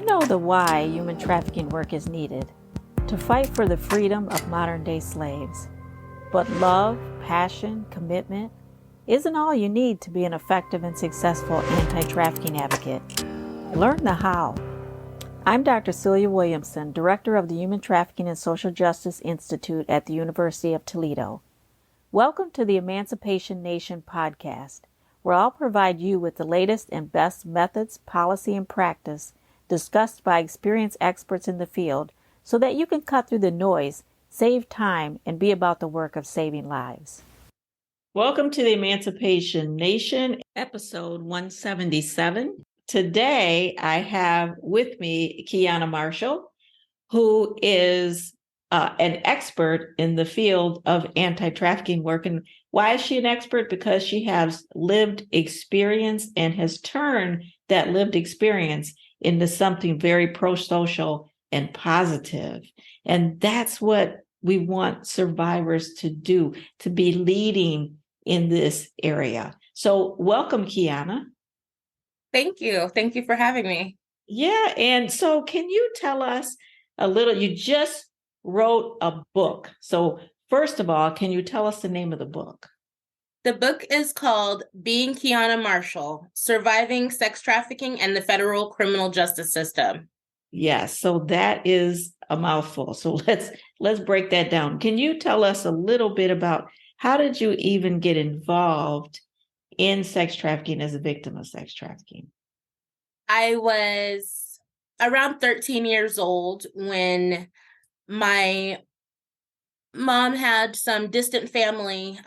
know the why human trafficking work is needed? To fight for the freedom of modern-day slaves. But love, passion, commitment isn't all you need to be an effective and successful anti-trafficking advocate. Learn the how. I'm Dr. Celia Williamson, Director of the Human Trafficking and Social Justice Institute at the University of Toledo. Welcome to the Emancipation Nation podcast, where I'll provide you with the latest and best methods, policy, and practice discussed by experienced experts in the field so that you can cut through the noise, save time, and be about the work of saving lives. Welcome to the Emancipation Nation, episode 177. Today, I have with me Keyana Marshall, who is an expert in the field of anti-trafficking work. And why is she an expert? Because she has lived experience and has turned that lived experience into something very pro-social and positive. And that's what we want survivors to do, to be leading in this area. So welcome, Keyana. Thank you. Thank you for having me. Yeah. And so can you tell us a little, you just wrote a book. So first of all, can you tell us the name of the book? The book is called Being Keyana Marshall, Surviving Sex Trafficking and the Federal Criminal Justice System. Yes, so that is a mouthful. So let's break that down. Can you tell us a little bit about how did you even get involved in sex trafficking as a victim of sex trafficking? I was around 13 years old when my mom had some distant family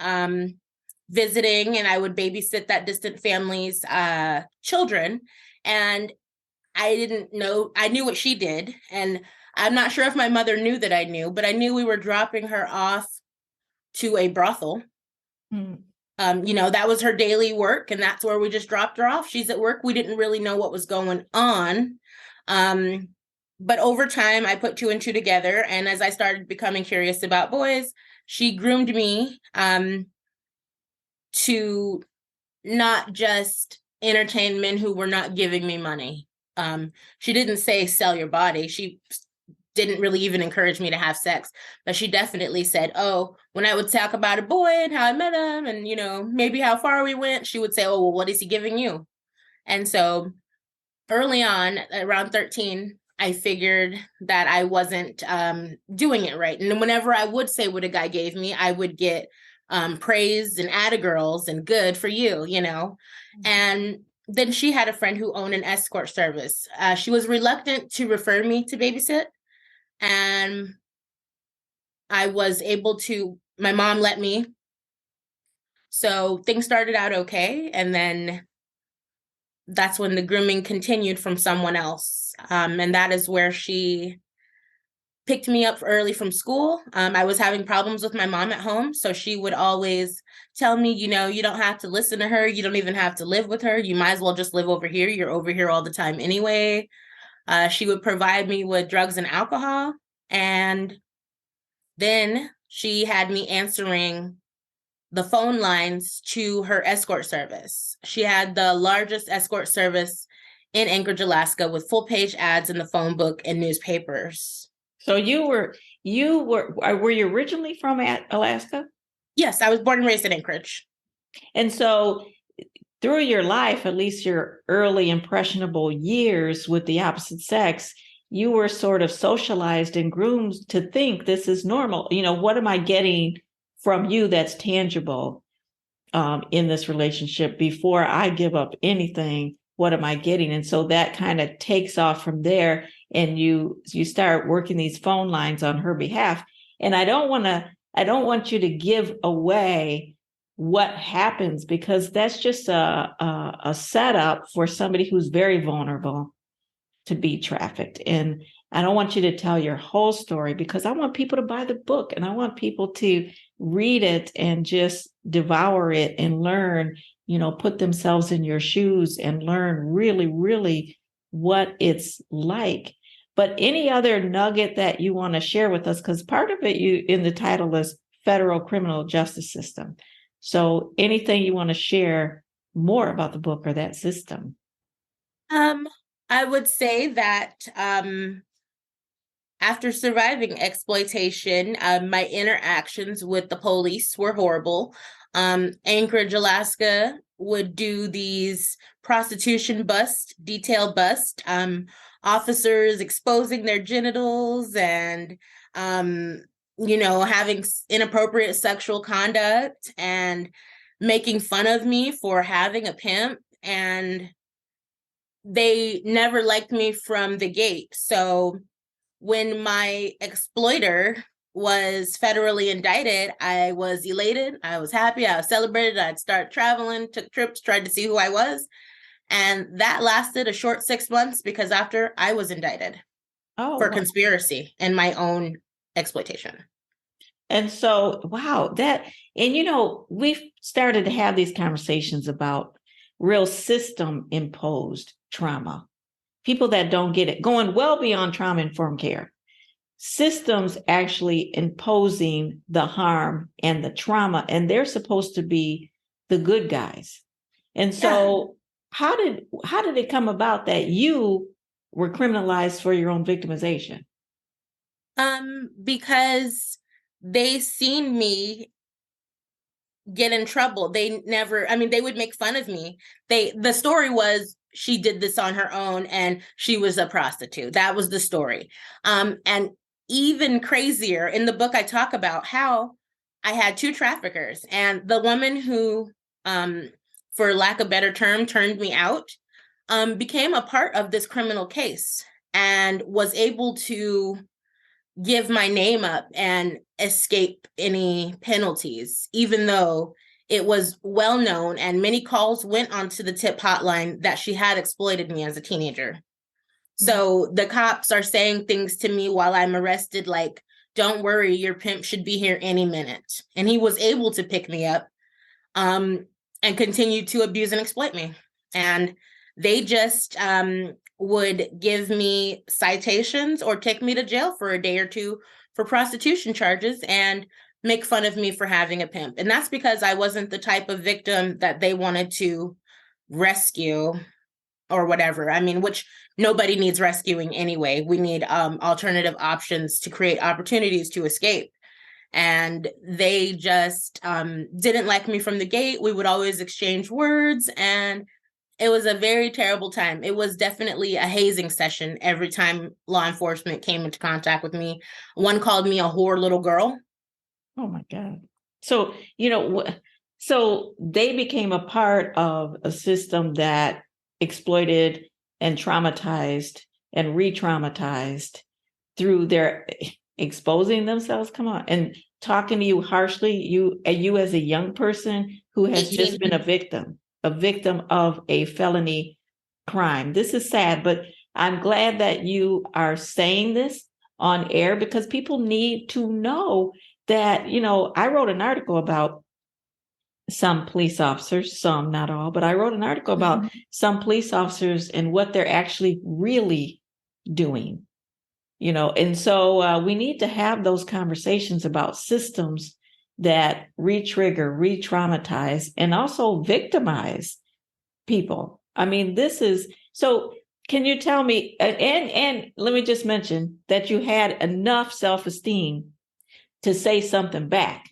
visiting, and I would babysit that distant family's children. And I didn't know, I knew what she did. And I'm not sure if my mother knew that I knew, but I knew we were dropping her off to a brothel. That was her daily work, and that's where we just dropped her off. She's at work. We didn't really know what was going on. But over time, I put two and two together. And as I started becoming curious about boys, she groomed me to not just entertain men who were not giving me money. She didn't say sell your body. She didn't really even encourage me to have sex, but she definitely said, oh, when I would talk about a boy and how I met him and, maybe how far we went, she would say, oh, well, what is he giving you? And so early on, around 13, I figured that I wasn't doing it right. And whenever I would say what a guy gave me, I would get praised and attagirls and good for you, And then she had a friend who owned an escort service. She was reluctant to refer me to babysit. And I was able to, my mom let me. So things started out okay. And then that's when the grooming continued from someone else. And that is where she picked me up early from school. I was having problems with my mom at home. So she would always tell me, you don't have to listen to her. You don't even have to live with her. You might as well just live over here. You're over here all the time anyway. She would provide me with drugs and alcohol. And then she had me answering the phone lines to her escort service. She had the largest escort service in Anchorage, Alaska, with full page ads in the phone book and newspapers. So were you originally from Alaska? Yes, I was born and raised in Anchorage. And so through your life, at least your early impressionable years with the opposite sex, you were sort of socialized and groomed to think this is normal. What am I getting from you that's tangible in this relationship before I give up anything? What am I getting? And so that kind of takes off from there, and you start working these phone lines on her behalf. And I don't want you to give away what happens, because that's just a setup for somebody who's very vulnerable to be trafficked. And I don't want you to tell your whole story, because I want people to buy the book, and I want people to read it and just devour it and learn, put themselves in your shoes and learn really, really what it's like. But any other nugget that you want to share with us, because part of it in the title is Federal Criminal Justice System. So anything you want to share more about the book or that system? I would say that after surviving exploitation, my interactions with the police were horrible. Anchorage, Alaska would do these prostitution bust, detail bust, officers exposing their genitals and, having inappropriate sexual conduct and making fun of me for having a pimp. And they never liked me from the gate. So when my exploiter was federally indicted, I was elated. I was happy. I was celebrated. I'd start traveling, took trips, tried to see who I was. And that lasted a short 6 months because after I was indicted for Wow. conspiracy and my own exploitation. And so, wow, we've started to have these conversations about real system imposed trauma. People that don't get it, going well beyond trauma informed care. Systems actually imposing the harm and the trauma, and they're supposed to be the good guys. And so, how did it come about that you were criminalized for your own victimization? Because they seen me get in trouble. They never, they would make fun of me. The story was she did this on her own and she was a prostitute. That was the story. And even crazier, in the book, I talk about how I had 2 traffickers, and the woman who, for lack of a better term, turned me out, became a part of this criminal case and was able to give my name up and escape any penalties, even though it was well known and many calls went onto the tip hotline that she had exploited me as a teenager. Mm-hmm. So the cops are saying things to me while I'm arrested, like, don't worry, your pimp should be here any minute. And he was able to pick me up and continue to abuse and exploit me. And they just would give me citations or take me to jail for a day or two for prostitution charges and make fun of me for having a pimp. And that's because I wasn't the type of victim that they wanted to rescue or whatever. Which nobody needs rescuing anyway. We need alternative options to create opportunities to escape. And they just didn't like me from the gate. We would always exchange words, and it was a very terrible time. It was definitely a hazing session every time law enforcement came into contact with me. One called me a whore little girl. Oh my God. So, so they became a part of a system that exploited and traumatized and re-traumatized through their exposing themselves. Come on. And talking to you harshly, you as a young person who has just been a victim of a felony crime. This is sad, but I'm glad that you are saying this on air because people need to know that, I wrote an article about some police officers, some, not all, but I wrote an article about some police officers and what they're actually really doing, and so we need to have those conversations about systems that re-trigger, re-traumatize, and also victimize people. This is, so can you tell me, and let me just mention that you had enough self-esteem to say something back,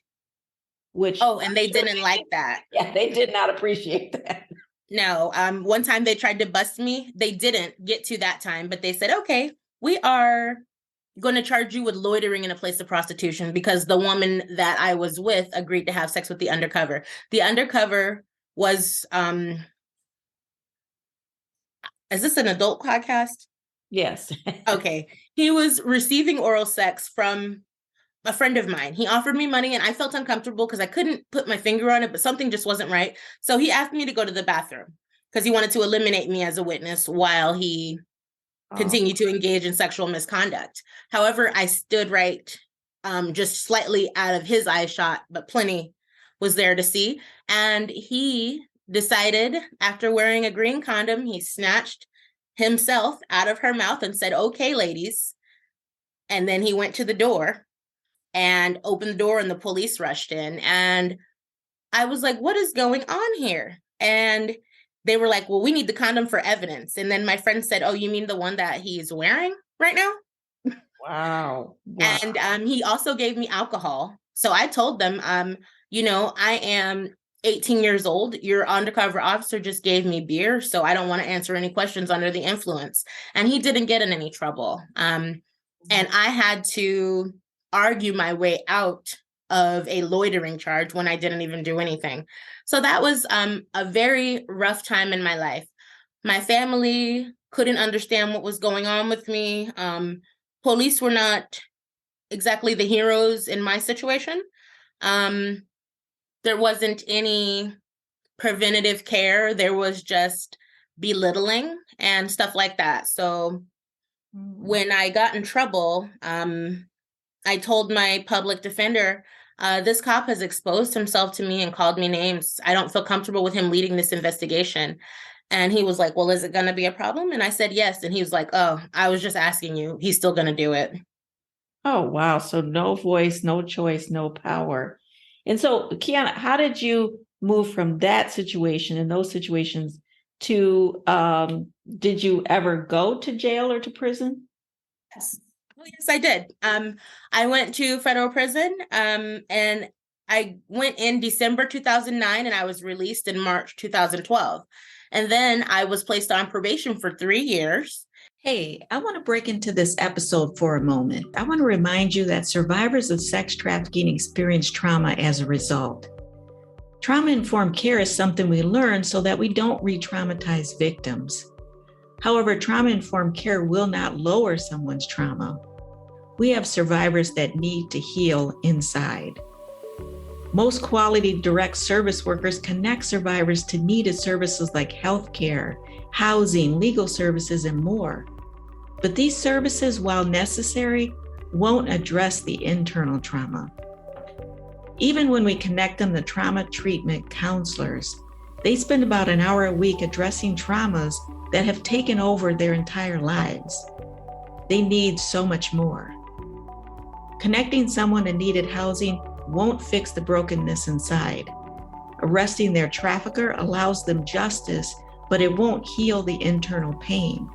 which... Oh, and they didn't like that. Yeah, they did not appreciate that. No, one time they tried to bust me. They didn't get to that time, but they said, okay, we are going to charge you with loitering in a place of prostitution because the woman that I was with agreed to have sex with the undercover. The undercover was, is this an adult podcast? Yes. Okay. He was receiving oral sex from a friend of mine. He offered me money and I felt uncomfortable because I couldn't put my finger on it, but something just wasn't right. So he asked me to go to the bathroom because he wanted to eliminate me as a witness while he continued to engage in sexual misconduct. However, I stood right, just slightly out of his eye shot, but plenty was there to see. And he decided, after wearing a green condom, he snatched himself out of her mouth and said, okay, ladies. And then he went to the door and opened the door and the police rushed in. And I was like, what is going on here? And they were like, well, we need the condom for evidence. And then my friend said, oh, you mean the one that he's wearing right now? Wow. Wow. And he also gave me alcohol. So I told them, I am 18 years old. Your undercover officer just gave me beer, so I don't want to answer any questions under the influence. And he didn't get in any trouble. And I had to argue my way out of a loitering charge when I didn't even do anything. So that was a very rough time in my life. My family couldn't understand what was going on with me. Police were not exactly the heroes in my situation. There wasn't any preventative care. There was just belittling and stuff like that. So when I got in trouble, I told my public defender, this cop has exposed himself to me and called me names. I don't feel comfortable with him leading this investigation. And he was like, well, is it going to be a problem? And I said, yes. And he was like, oh, I was just asking you. He's still going to do it. Oh, wow. So no voice, no choice, no power. And so, Keyana, how did you move from that situation and those situations to, did you ever go to jail or to prison? Yes. Oh, yes, I did. I went to federal prison, and I went in December 2009, and I was released in March 2012. And then I was placed on probation for 3 years. Hey, I want to break into this episode for a moment. I want to remind you that survivors of sex trafficking experience trauma as a result. Trauma-informed care is something we learn so that we don't re-traumatize victims. However, trauma-informed care will not lower someone's trauma. We have survivors that need to heal inside. Most quality direct service workers connect survivors to needed services like healthcare, housing, legal services, and more. But these services, while necessary, won't address the internal trauma. Even when we connect them to trauma treatment counselors, they spend about an hour a week addressing traumas that have taken over their entire lives. They need so much more. Connecting someone to needed housing won't fix the brokenness inside. Arresting their trafficker allows them justice, but it won't heal the internal pain.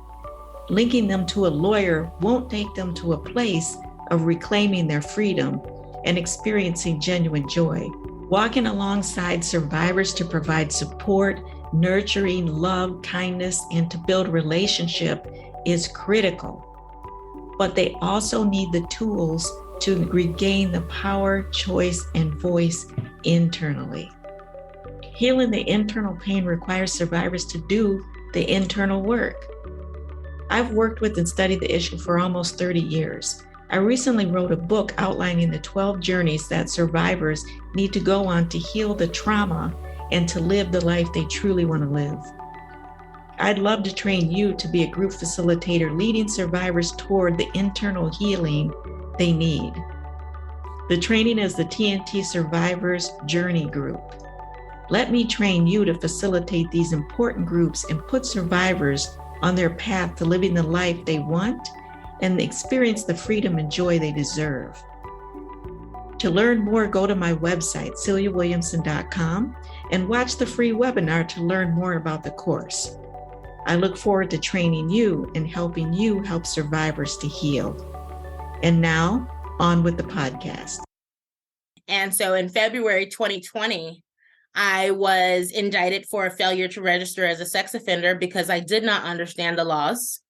Linking them to a lawyer won't take them to a place of reclaiming their freedom and experiencing genuine joy. Walking alongside survivors to provide support, nurturing, love, kindness, and to build relationship is critical. But they also need the tools to regain the power, choice, and voice internally. Healing the internal pain requires survivors to do the internal work. I've worked with and studied the issue for almost 30 years. I recently wrote a book outlining the 12 journeys that survivors need to go on to heal the trauma and to live the life they truly want to live. I'd love to train you to be a group facilitator leading survivors toward the internal healing they need. The training is the TNT Survivors Journey Group. Let me train you to facilitate these important groups and put survivors on their path to living the life they want and experience the freedom and joy they deserve. To learn more, go to my website, CeliaWilliamson.com, and watch the free webinar to learn more about the course. I look forward to training you and helping you help survivors to heal. And now, on with the podcast. And so in February 2020, I was indicted for a failure to register as a sex offender because I did not understand the laws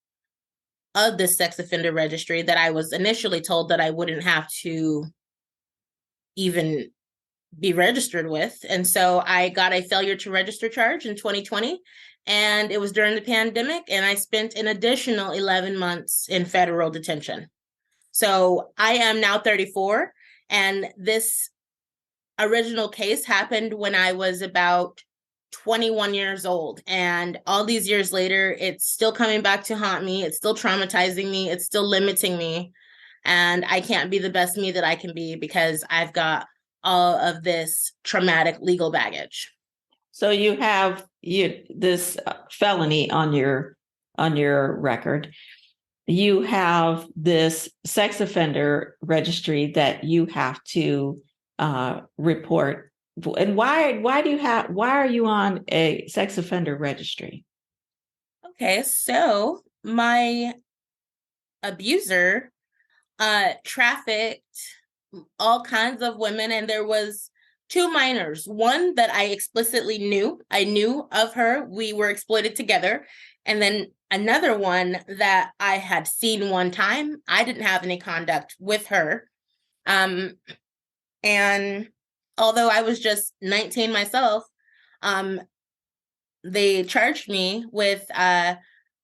of the sex offender registry that I was initially told that I wouldn't have to even be registered with. And so I got a failure to register charge in 2020, and it was during the pandemic, and I spent an additional 11 months in federal detention. So I am now 34, and this original case happened when I was about 21 years old. And all these years later, it's still coming back to haunt me. It's still traumatizing me. It's still limiting me. And I can't be the best me that I can be because I've got all of this traumatic legal baggage. So you have this felony on your record. You have this sex offender registry that you have to report And why are you on a sex offender registry? Okay, so my abuser trafficked all kinds of women, and there was two minors. One that I explicitly knew. I knew of her. We were exploited together. And then another one that I had seen one time. I didn't have any conduct with her. And although I was just 19 myself, they charged me with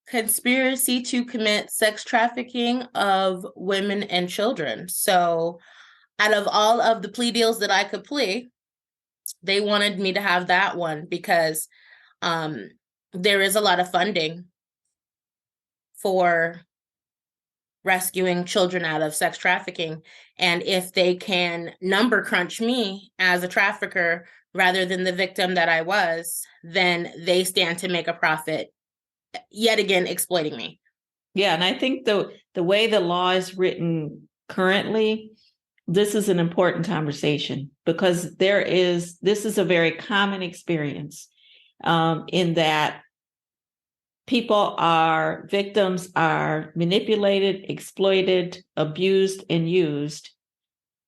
conspiracy to commit sex trafficking of women and children. So out of all of the plea deals that I could plea, they wanted me to have that one because there is a lot of funding for rescuing children out of sex trafficking. And if they can number crunch me as a trafficker rather than the victim that I was, then they stand to make a profit, yet again exploiting me. Yeah, and I think the way the law is written currently, this is an important conversation because this is a very common experience in that victims are manipulated, exploited, abused, and used.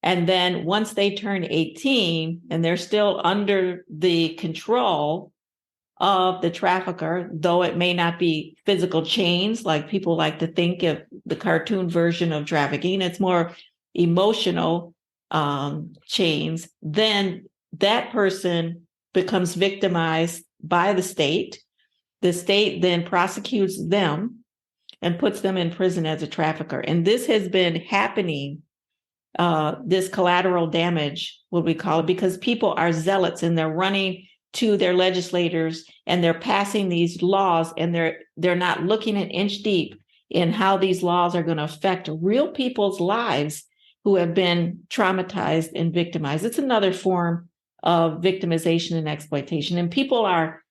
And then once they turn 18 and they're still under the control of the trafficker, though it may not be physical chains like people like to think of the cartoon version of trafficking, it's more emotional chains, then that person becomes victimized by the state. The state then prosecutes them and puts them in prison as a trafficker. And this has been happening, this collateral damage, what we call it, because people are zealots and they're running to their legislators and they're passing these laws and they're not looking an inch deep in how these laws are going to affect real people's lives who have been traumatized and victimized. It's another form of victimization and exploitation. And people are,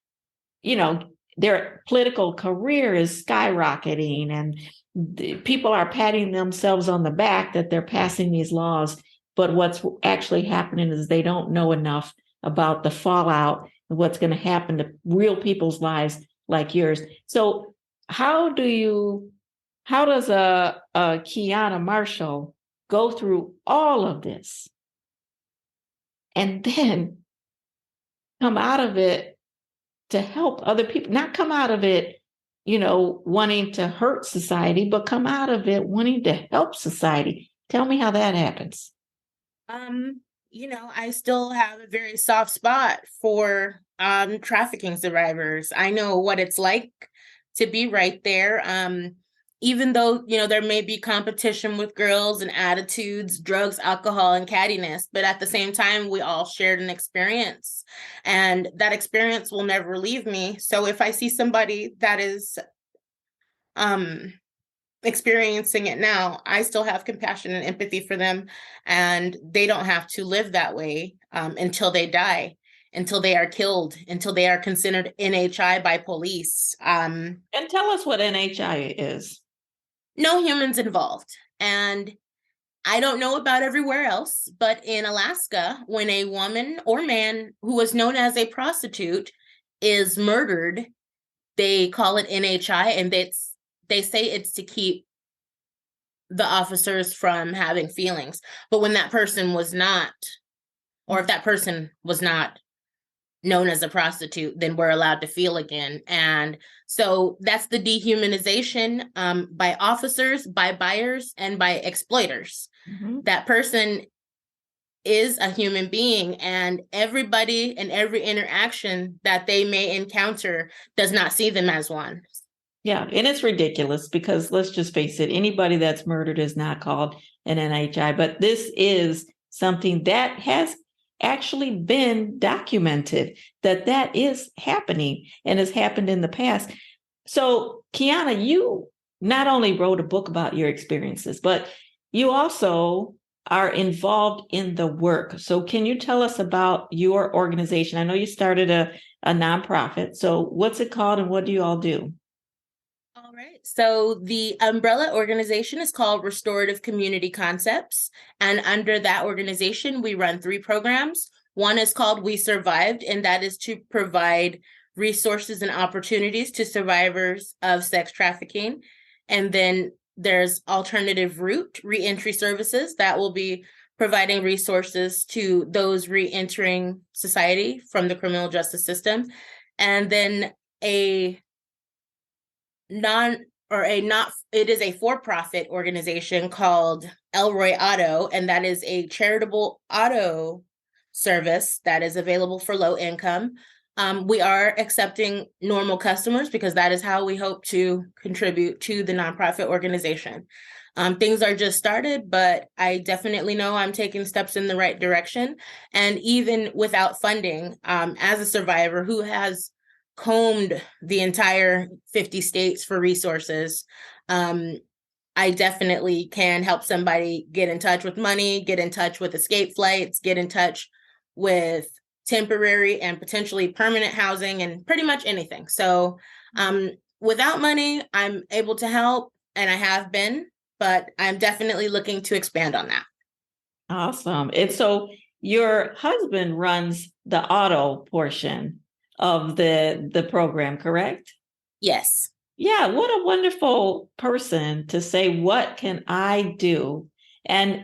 their political career is skyrocketing and people are patting themselves on the back that they're passing these laws. But what's actually happening is they don't know enough about the fallout and what's going to happen to real people's lives like yours. So how does a Keyana Marshall go through all of this and then come out of it to help other people, not come out of it, wanting to hurt society, but come out of it wanting to help society? Tell me how that happens. I still have a very soft spot for trafficking survivors. I know what it's like to be right there. Even though, there may be competition with girls and attitudes, drugs, alcohol, and cattiness, but at the same time, we all shared an experience and that experience will never leave me. So if I see somebody that is experiencing it now, I still have compassion and empathy for them, and they don't have to live that way until they die, until they are killed, until they are considered NHI by police. And tell us what NHI is. No humans involved. And I don't know about everywhere else, but in Alaska, when a woman or man who was known as a prostitute is murdered, they call it NHI, and they say it's to keep the officers from having feelings. But when that person was not, or if that person was not known as a prostitute, then we're allowed to feel again. And so that's the dehumanization by officers, by buyers, and by exploiters. Mm-hmm. That person is a human being, and everybody and every interaction that they may encounter does not see them as one. Yeah, and it's ridiculous because let's just face it, anybody that's murdered is not called an NHI, but this is something that has actually been documented that is happening and has happened in the past. So, Keyana, you not only wrote a book about your experiences, but you also are involved in the work. So can you tell us about your organization? I know you started a nonprofit. So what's it called and what do you all do? All right. So the umbrella organization is called Restorative Community Concepts. And under that organization, we run 3 programs. One is called We Survived, and that is to provide resources and opportunities to survivors of sex trafficking. And then there's Alternative Route Reentry Services that will be providing resources to those re-entering society from the criminal justice system. And then it is a for-profit organization called Elroy Auto, and that is a charitable auto service that is available for low income. We are accepting normal customers because that is how we hope to contribute to the nonprofit organization. Things are just started, but I definitely know I'm taking steps in the right direction. And even without funding, as a survivor who has combed the entire 50 states for resources, I definitely can help somebody get in touch with money, get in touch with escape flights, get in touch with temporary and potentially permanent housing, and pretty much anything. So without money, I'm able to help, and I have been, but I'm definitely looking to expand on that. Awesome. And so your husband runs the auto portion of the program, correct? Yes. Yeah, what a wonderful person to say, what can I do? And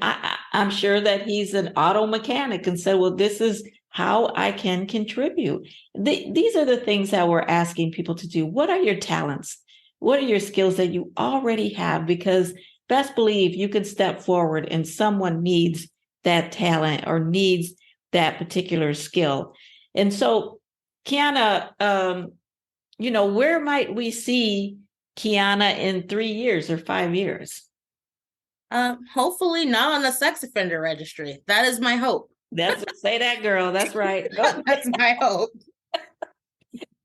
I'm sure that he's an auto mechanic and said, well, this is how I can contribute. These are the things that we're asking people to do. What are your talents? What are your skills that you already have? Because best believe you can step forward and someone needs that talent or needs that particular skill. And so, Keyana, where might we see Keyana in 3 years or 5 years? Hopefully not on the sex offender registry. That is my hope. Say that, girl. That's right. That's my hope.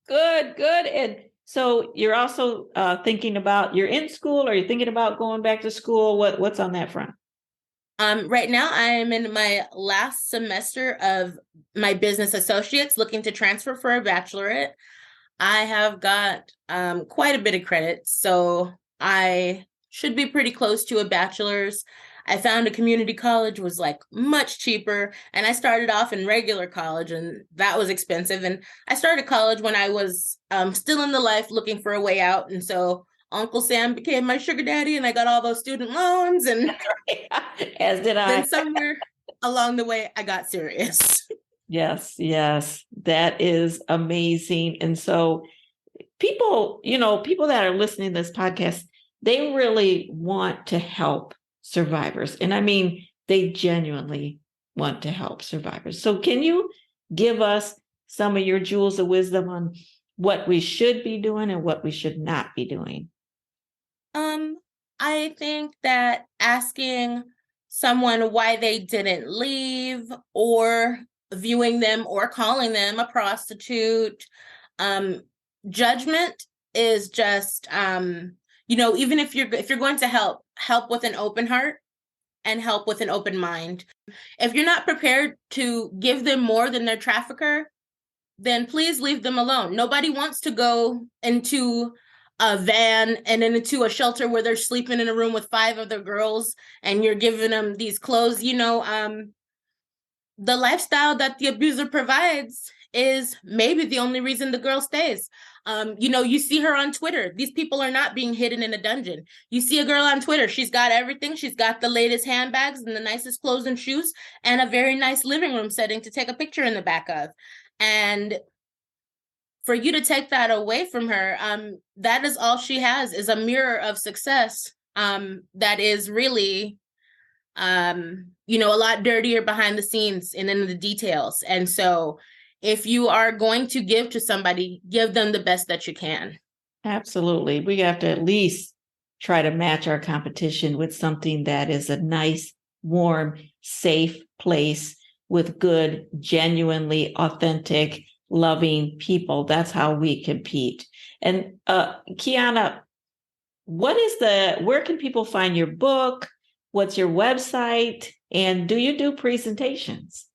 Good. And so you're also thinking about, you're in school, or you're thinking about going back to school? What's on that front? Right now I am in my last semester of my business associates, looking to transfer for a bachelorette. I have got quite a bit of credits, so I should be pretty close to a bachelor's. I found a community college was like much cheaper, and I started off in regular college, and that was expensive. And I started college when I was still in the life looking for a way out. And so Uncle Sam became my sugar daddy, and I got all those student loans. And as did I. Then somewhere along the way, I got serious. Yes, that is amazing. And so people that are listening to this podcast, they really want to help survivors. And I mean, they genuinely want to help survivors. So can you give us some of your jewels of wisdom on what we should be doing and what we should not be doing? I think that asking someone why they didn't leave, or viewing them or calling them a prostitute, judgment is just, even if you're going to help with an open heart and help with an open mind. If you're not prepared to give them more than their trafficker, then please leave them alone. Nobody wants to go into a van and then into a shelter where they're sleeping in a room with 5 other girls and you're giving them these clothes. The lifestyle that the abuser provides is maybe the only reason the girl stays. You see her on Twitter. These people are not being hidden in a dungeon. You see a girl on Twitter. She's got everything. She's got the latest handbags and the nicest clothes and shoes and a very nice living room setting to take a picture in the back of. And for you to take that away from her, that is all she has, is a mirror of success that is really, a lot dirtier behind the scenes and in the details. And so if you are going to give to somebody, give them the best that you can. Absolutely. We have to at least try to match our competition with something that is a nice, warm, safe place with good, genuinely authentic, loving people. That's how we compete. And Keyana, where can people find your book? What's your website? And do you do presentations?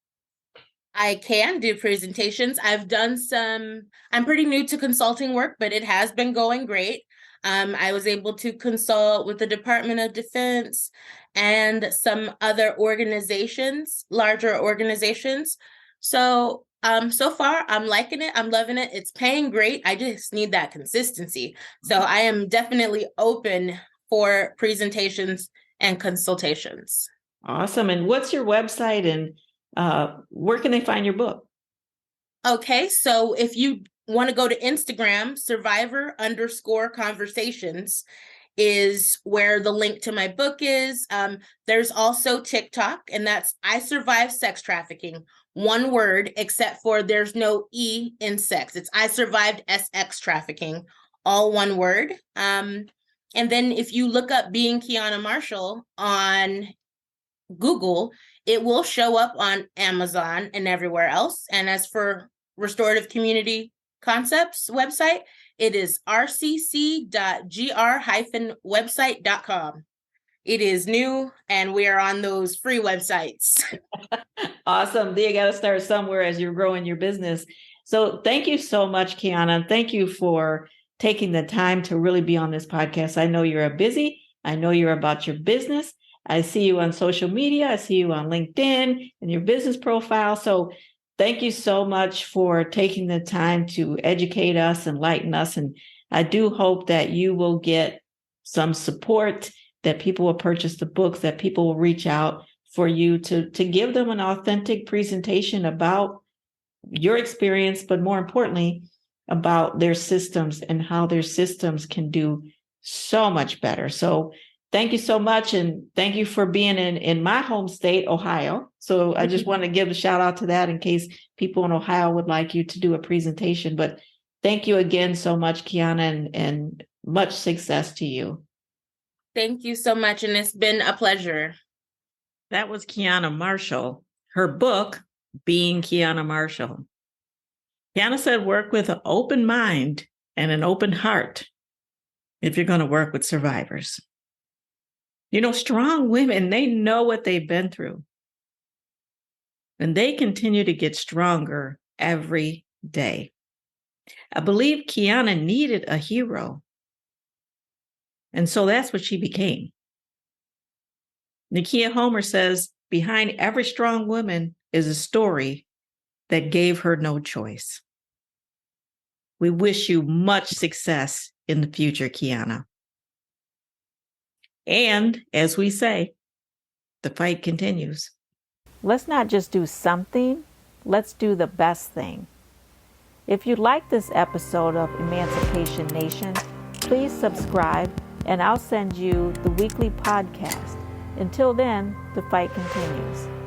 I can do presentations. I've done I'm pretty new to consulting work, but it has been going great. I was able to consult with the Department of Defense and some other organizations, larger organizations, So, so far I'm liking it. I'm loving it. It's paying great. I just need that consistency. So I am definitely open for presentations and consultations. Awesome. And what's your website, and where can they find your book? Okay, so if you want to go to Instagram, survivor_conversations is where the link to my book is. There's also TikTok, and that's I Survived Sex Trafficking. One word, except for there's no E in sex. It's I Survived SX Trafficking, all one word. And then if you look up Being Keyana Marshall on Google, it will show up on Amazon and everywhere else. And as for Restorative Community Concepts website, it is rcc.gr-website.com. It is new, and we are on those free websites. Awesome. You got to start somewhere as you're growing your business. So thank you so much, Keyana. Thank you for taking the time to really be on this podcast. I know you're busy. I know you're about your business. I see you on social media. I see you on LinkedIn and your business profile. So thank you so much for taking the time to educate us, enlighten us. And I do hope that you will get some support, that people will purchase the books, that people will reach out for you to give them an authentic presentation about your experience, but more importantly, about their systems and how their systems can do so much better. So thank you so much. And thank you for being in my home state, Ohio. So I just want to give a shout out to that in case people in Ohio would like you to do a presentation. But thank you again so much, Keyana, and much success to you. Thank you so much. And it's been a pleasure. That was Keyana Marshall. Her book, Being Keyana Marshall. Keyana said, work with an open mind and an open heart if you're going to work with survivors. You know, strong women, they know what they've been through. And they continue to get stronger every day. I believe Keyana needed a hero. And so that's what she became. Nikia Homer says, behind every strong woman is a story that gave her no choice. We wish you much success in the future, Keyana. And as we say, the fight continues. Let's not just do something, let's do the best thing. If you like this episode of Emancipation Nation, please subscribe and I'll send you the weekly podcast. Until then, the fight continues.